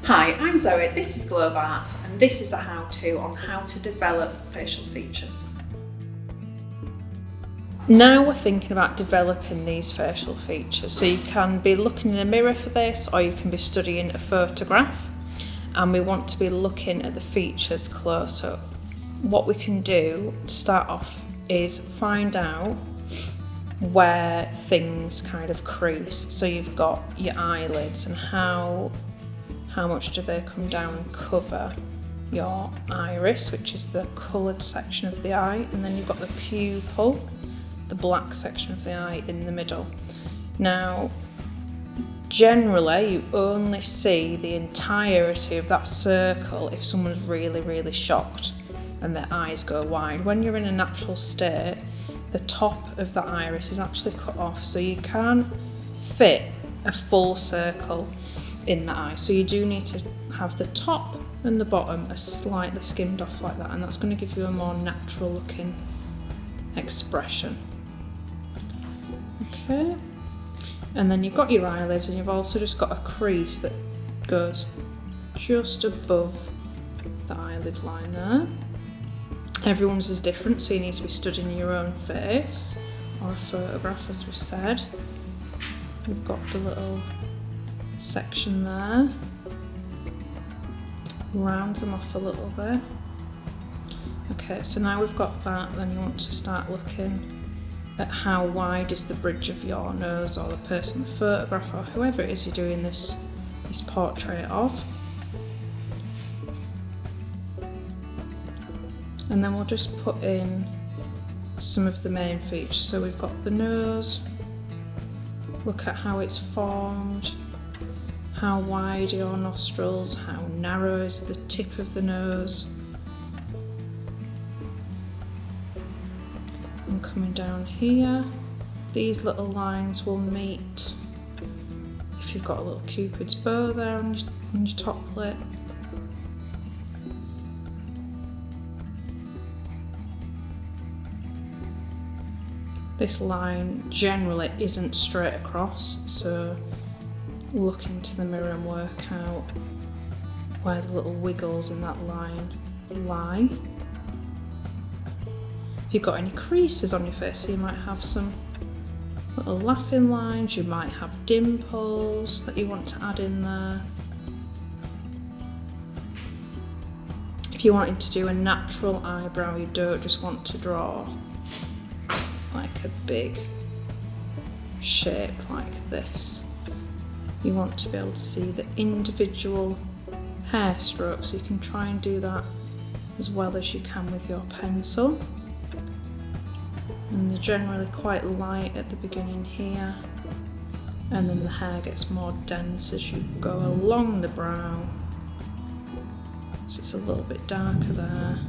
Hi, I'm Zoe, this is Globe Arts, and this is a how-to on how to develop facial features. Now we're thinking about developing these facial features, so you can be looking in a mirror for this, or you can be studying a photograph, and we want to be looking at the features close up. What we can do to start off is find out where things kind of crease. So you've got your eyelids and how much do they come down and cover your iris, which is the coloured section of the eye, and then you've got the pupil, the black section of the eye in the middle. Now, generally you only see the entirety of that circle if someone's really shocked and their eyes go wide. When you're in a natural state, the top of the iris is actually cut off, so you can't fit a full circle in the eye. So you do need to have the top and the bottom are slightly skimmed off like that, and that's going to give you a more natural looking expression. Okay, and then you've got your eyelids, and you've also just got a crease that goes just above the eyelid line there. Everyone's is different, so you need to be studying your own face or a photograph, as we've said. We've got the little section there, round them off a little bit. Okay, so now we've got that, then you want to start looking at how wide is the bridge of your nose, or the person in the photograph, or whoever it is you're doing this portrait of. And then we'll just put in some of the main features. So we've got the nose, look at how it's formed, how wide are your nostrils, how narrow is the tip of the nose. And coming down here, these little lines will meet if you've got a little cupid's bow there on your top lip. This line generally isn't straight across, so look into the mirror and work out where the little wiggles in that line lie. If you've got any creases on your face, so you might have some little laughing lines, you might have dimples that you want to add in there. If you're wanting to do a natural eyebrow, you don't just want to draw like a big shape like this. You want to be able to see the individual hair strokes, so you can try and do that as well as you can with your pencil. And they're generally quite light at the beginning here, and then the hair gets more dense as you go along the brow, so it's a little bit darker there,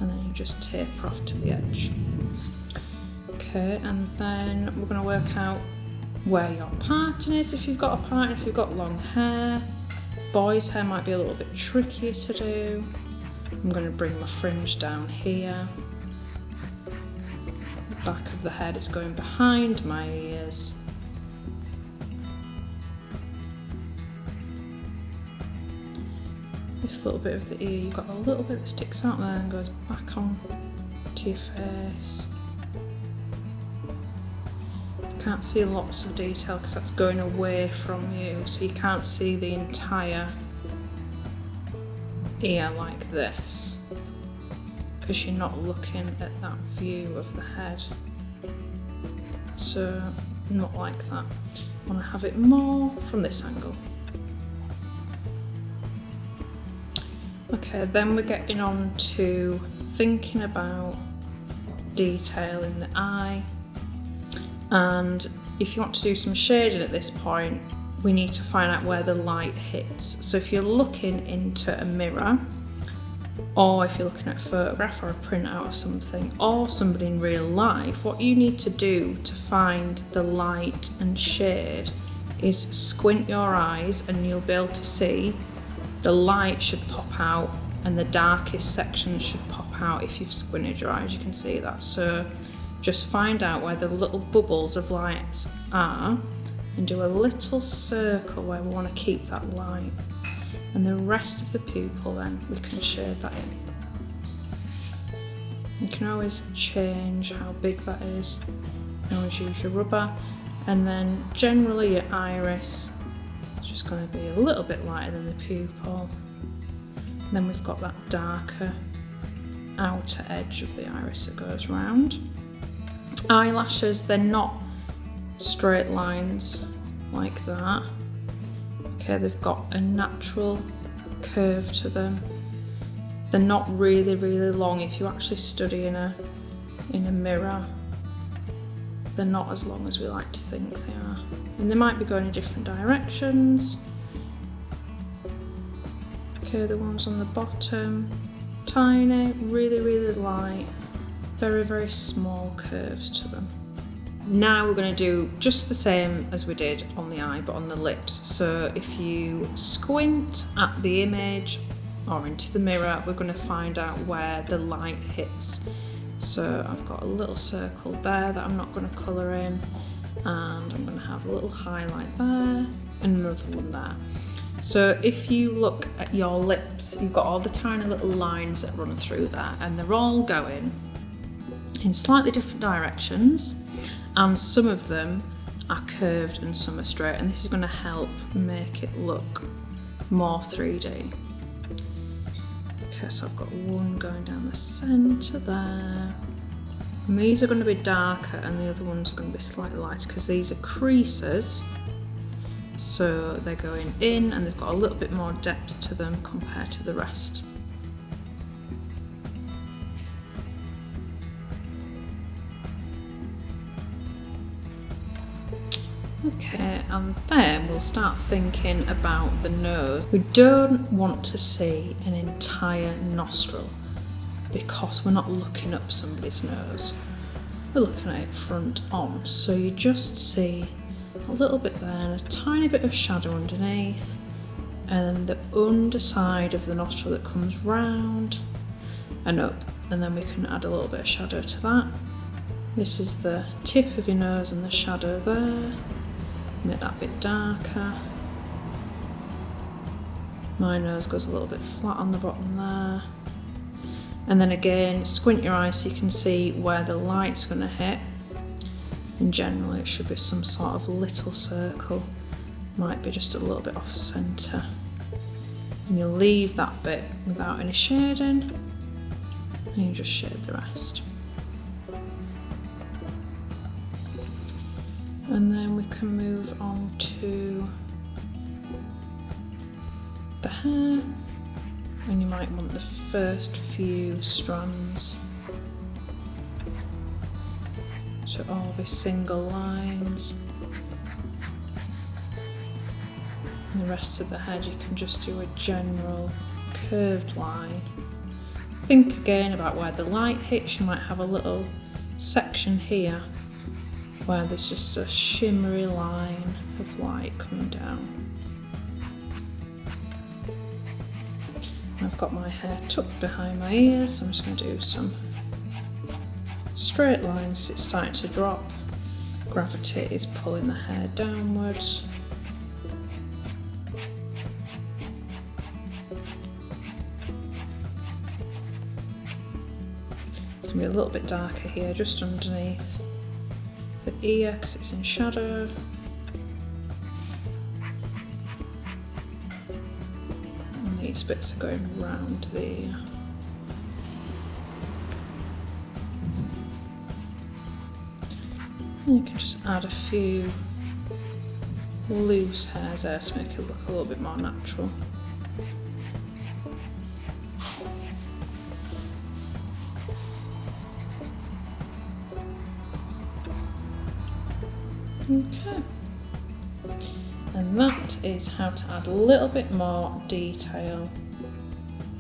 and then you just taper off to the edge. Okay, and then we're going to work out where your parting is, if you've got a parting, if you've got long hair. Boys' hair might be a little bit trickier to do. I'm going to bring my fringe down here. The back of the head is going behind my ears. This little bit of the ear, you've got a little bit that sticks out there and goes back on to your face. Can't see lots of detail because that's going away from you, so you can't see the entire ear like this because you're not looking at that view of the head. So not like that. I want to have it more from this angle. Okay, then we're getting on to thinking about detail in the eye. And if you want to do some shading at this point, we need to find out where the light hits. So if you're looking into a mirror, or if you're looking at a photograph or a print out of something, or somebody in real life, what you need to do to find the light and shade is squint your eyes, and you'll be able to see the light should pop out and the darkest section should pop out. If you've squinted your eyes, you can see that. So just find out where the little bubbles of light are and do a little circle where we want to keep that light. And the rest of the pupil then, we can shade that in. You can always change how big that is. You can always use your rubber. And then generally your iris is just going to be a little bit lighter than the pupil. And then we've got that darker outer edge of the iris that goes round. Eyelashes, they're not straight lines like that. Okay, they've got a natural curve to them. They're not really, really long. If you actually study in a mirror, they're not as long as we like to think they are. And they might be going in different directions. Okay, the ones on the bottom, tiny, really, really light, very, very small curves to them. Now we're going to do just the same as we did on the eye, but on the lips. So if you squint at the image or into the mirror, we're going to find out where the light hits. So I've got a little circle there that I'm not going to colour in, and I'm going to have a little highlight there and another one there. So if you look at your lips, you've got all the tiny little lines that run through there, and they're all going in slightly different directions. And some of them are curved and some are straight, and this is going to help make it look more 3D. Okay, so I've got one going down the centre there, and these are going to be darker and the other ones are going to be slightly lighter because these are creases, so they're going in and they've got a little bit more depth to them compared to the rest. Okay, and then we'll start thinking about the nose. We don't want to see an entire nostril because we're not looking up somebody's nose. We're looking at it front on. So you just see a little bit there and a tiny bit of shadow underneath, and then the underside of the nostril that comes round and up, and then we can add a little bit of shadow to that. This is the tip of your nose and the shadow there. Make that a bit darker. My nose goes a little bit flat on the bottom there. And then again, squint your eyes so you can see where the light's going to hit. And generally it should be some sort of little circle. Might be just a little bit off centre. And you'll leave that bit without any shading. And you just shade the rest. And then we can move on to the hair, and you might want the first few strands to all be single lines. And the rest of the head you can just do a general curved line. Think again about where the light hits. You might have a little section here where there's just a shimmery line of light coming down. I've got my hair tucked behind my ears, so I'm just going to do some straight lines. It's starting to drop. Gravity is pulling the hair downwards. It's going to be a little bit darker here, just underneath the ear because it's in shadow. And these bits are going round the ear. And you can just add a few loose hairs there to make it look a little bit more natural. Okay, and that is how to add a little bit more detail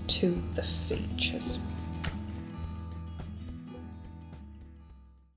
to the features.